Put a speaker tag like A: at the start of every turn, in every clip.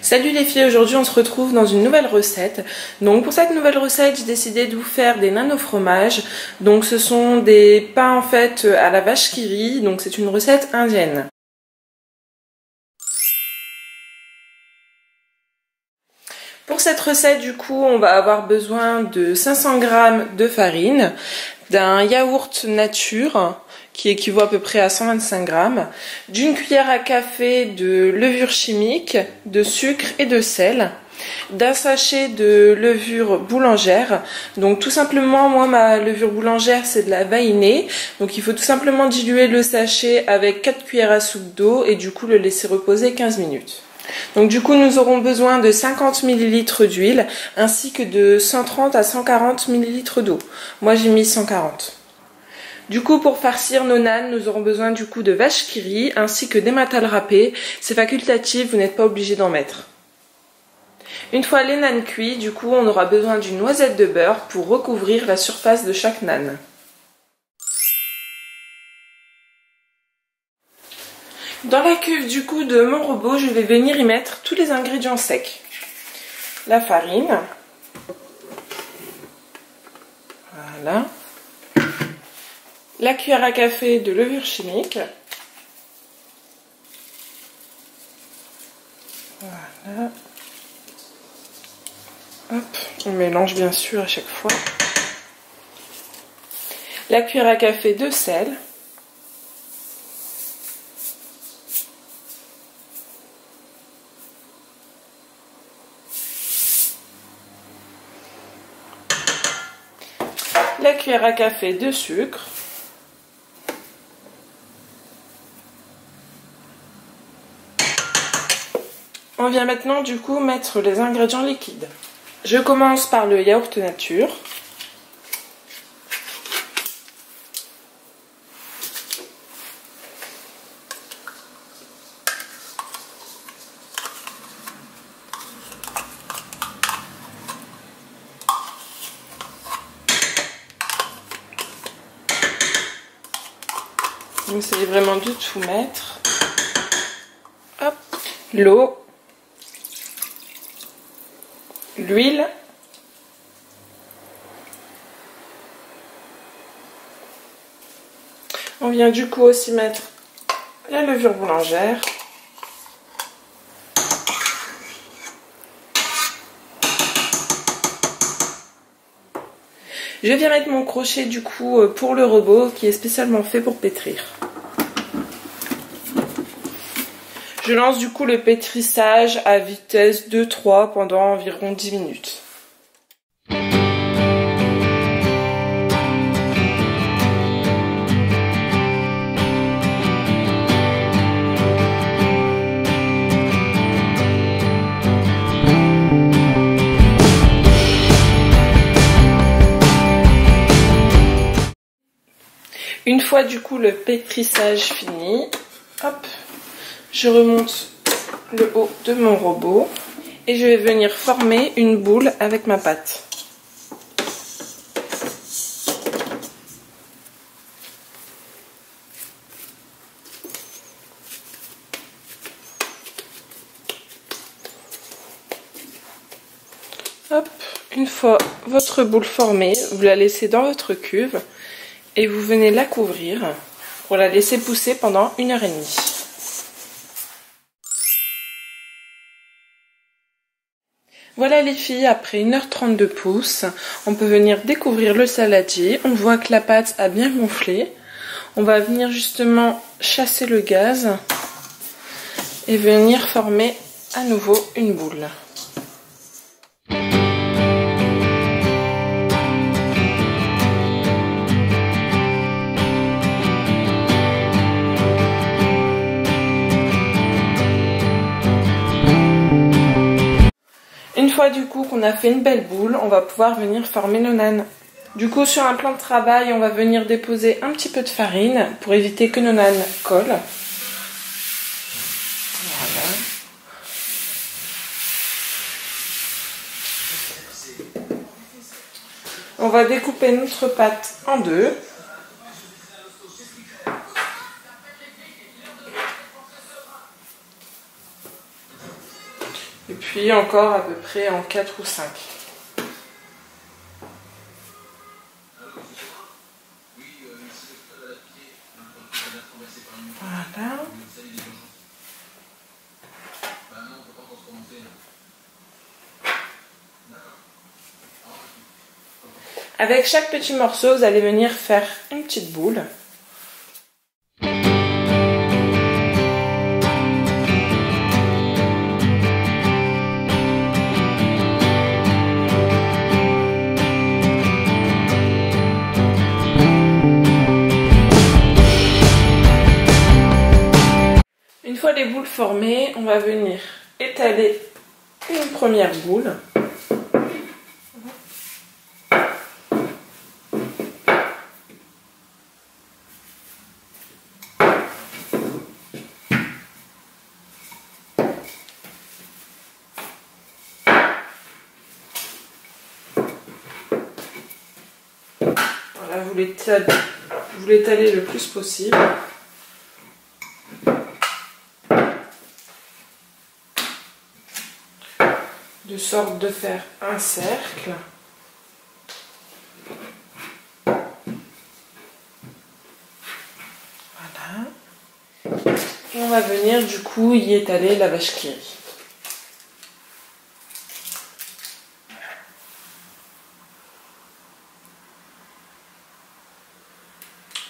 A: Salut les filles, aujourd'hui on se retrouve dans une nouvelle recette. Donc pour cette nouvelle recette, j'ai décidé de vous faire des nano fromages. Donc ce sont des pains en fait à la vache qui rit, donc c'est une recette indienne. Pour cette recette du coup, on va avoir besoin de 500 g de farine, d'un yaourt nature qui équivaut à peu près à 125 g, d'une cuillère à café de levure chimique, de sucre et de sel, d'un sachet de levure boulangère. Donc tout simplement, moi ma levure boulangère c'est de la vainée, donc il faut tout simplement diluer le sachet avec 4 cuillères à soupe d'eau et du coup le laisser reposer 15 minutes. Donc du coup nous aurons besoin de 50 ml d'huile ainsi que de 130 à 140 ml d'eau. Moi j'ai mis 140. Du coup pour farcir nos nanes, nous aurons besoin du coup de vache qui rit ainsi que d'émental râpé. C'est facultatif, vous n'êtes pas obligé d'en mettre. Une fois les nanes cuits, du coup on aura besoin d'une noisette de beurre pour recouvrir la surface de chaque nane. Dans la cuve du coup de mon robot, je vais venir y mettre tous les ingrédients secs. La farine. Voilà. La cuillère à café de levure chimique. Voilà. Hop, on mélange bien sûr à chaque fois. La cuillère à café de sel. La cuillère à café de sucre. On vient maintenant du coup mettre les ingrédients liquides. Je commence par le yaourt nature. Vous essayez vraiment de tout mettre. Hop, l'eau. L'huile, on vient du coup aussi mettre la levure boulangère, je viens mettre mon crochet du coup pour le robot qui est spécialement fait pour pétrir. Je lance du coup le pétrissage à vitesse 2-3 pendant environ 10 minutes. Une fois du coup le pétrissage fini, hop, je remonte le haut de mon robot et je vais venir former une boule avec ma pâte. Hop, une fois votre boule formée, vous la laissez dans votre cuve et vous venez la couvrir pour la laisser pousser pendant 1h30. Voilà les filles, après 1h30 de pousse, on peut venir découvrir le saladier. On voit que la pâte a bien gonflé. On va venir justement chasser le gaz et venir former à nouveau une boule. Une fois du coup qu'on a fait une belle boule, on va pouvoir venir former nos nanes. Du coup sur un plan de travail, on va venir déposer un petit peu de farine pour éviter que nos nanes collent. Voilà. On va découper notre pâte en deux. Et puis encore à peu près en 4 ou 5. Voilà. Avec chaque petit morceau, vous allez venir faire une petite boule. Une fois les boules formées, on va venir étaler une première boule. Voilà, vous l'étalez le plus possible. De sorte de faire un cercle. Voilà. Et on va venir du coup y étaler la vache qui rit.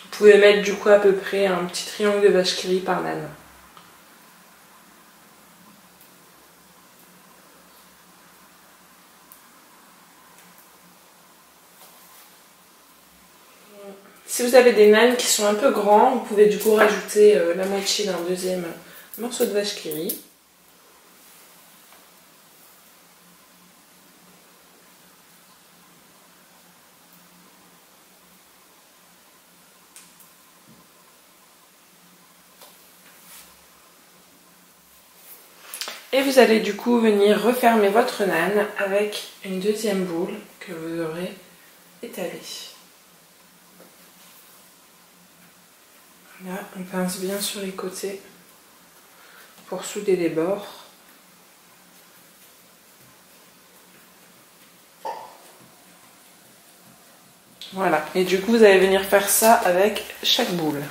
A: Vous pouvez mettre du coup à peu près un petit triangle de vache qui rit par nan. Si vous avez des nanes qui sont un peu grands, vous pouvez du coup rajouter la moitié d'un deuxième morceau de vache qui rit. Et vous allez du coup venir refermer votre nane avec une deuxième boule que vous aurez étalée. Là, on pince bien sur les côtés pour souder les bords. Voilà, et du coup vous allez venir faire ça avec chaque boule.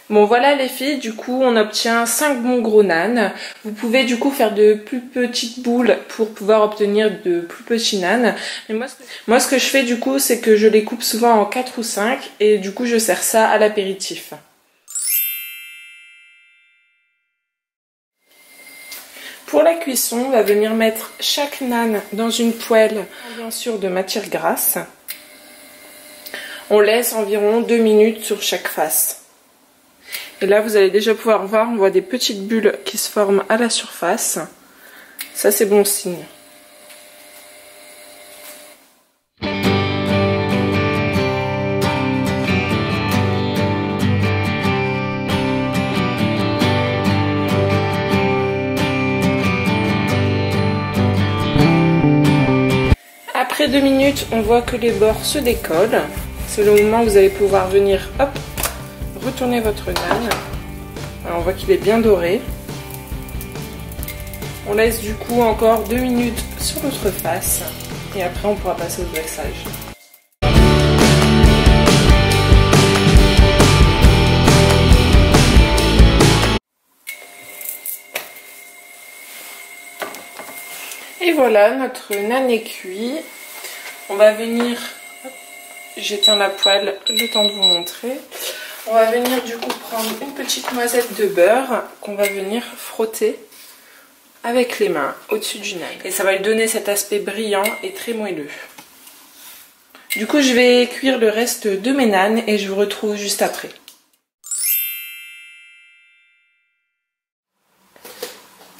A: Bon voilà les filles, du coup on obtient 5 bons gros nanes. Vous pouvez du coup faire de plus petites boules pour pouvoir obtenir de plus petits nanes. Et moi ce que je fais du coup c'est que je les coupe souvent en 4 ou 5 et du coup je sers ça à l'apéritif. Pour la cuisson, on va venir mettre chaque nane dans une poêle, bien sûr de matière grasse. On laisse environ 2 minutes sur chaque face. Et là, vous allez déjà pouvoir voir, on voit des petites bulles qui se forment à la surface. Ça, c'est bon signe. Après 2 minutes, on voit que les bords se décollent. C'est le moment où vous allez pouvoir venir, hop, retourner votre nane. Alors, on voit qu'il est bien doré. On laisse du coup encore 2 minutes sur l'autre face et après on pourra passer au dressage. Et voilà, notre nane est cuit. On va venir, j'éteins la poêle le temps de vous montrer. On va venir du coup prendre une petite noisette de beurre qu'on va venir frotter avec les mains au-dessus du nane. Et ça va lui donner cet aspect brillant et très moelleux. Du coup, je vais cuire le reste de mes nanes et je vous retrouve juste après.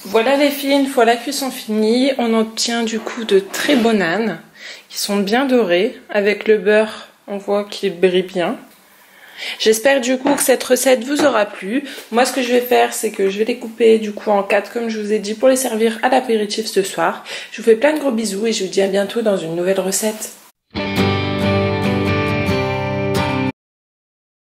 A: Voilà les filles, une fois la cuisson finie, on obtient du coup de très beaux nanes qui sont bien dorés. Avec le beurre, on voit qu'il brille bien. J'espère du coup que cette recette vous aura plu. Moi ce que je vais faire c'est que je vais les couper du coup en 4 comme je vous ai dit pour les servir à l'apéritif ce soir. Je vous fais plein de gros bisous et je vous dis à bientôt dans une nouvelle recette.